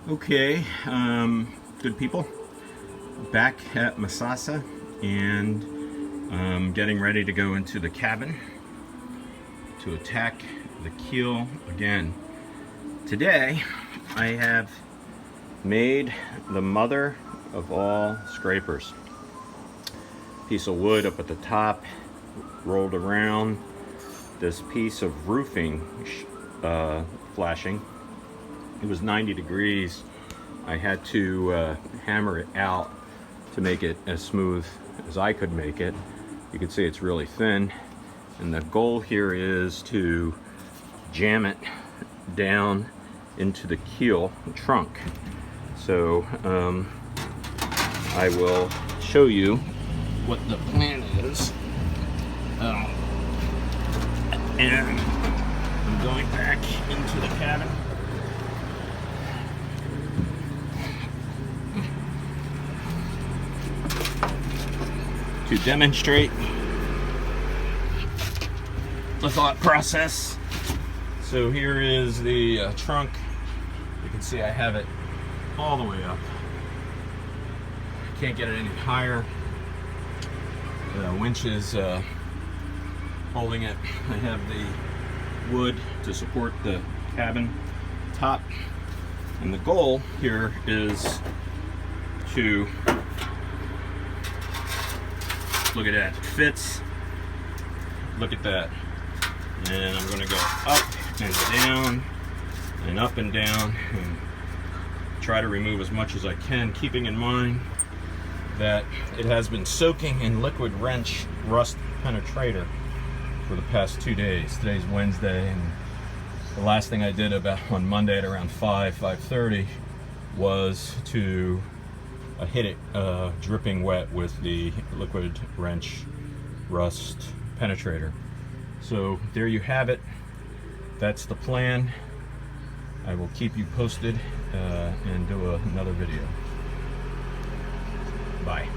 Okay, good people, back at Masasa and getting ready to go into the cabin to attack the keel again. Today I have made the mother of all scrapers. Piece of wood up at the top, rolled around, this piece of roofing flashing. It was 90 degrees. I had to hammer it out to make it as smooth as I could make it. You can see it's really thin, and the goal here is to jam it down into the keel trunk. So I will show you what the plan is. And I'm going back into the cabin. To demonstrate the thought process. So here is the trunk. You can see I have it all the way up. Can't get it any higher. The winch is holding it. I have the wood to support the cabin top. And the goal here is to look at that. It fits. Look at that. And I'm going to go up and down and up and down and try to remove as much as I can, keeping in mind that it has been soaking in liquid wrench rust penetrator for the past 2 days. Today's Wednesday, and the last thing I did on Monday at around 5:30 was to hit it dripping wet with the liquid wrench rust penetrator. So there you have it. That's the plan. I will keep you posted and do another video. Bye.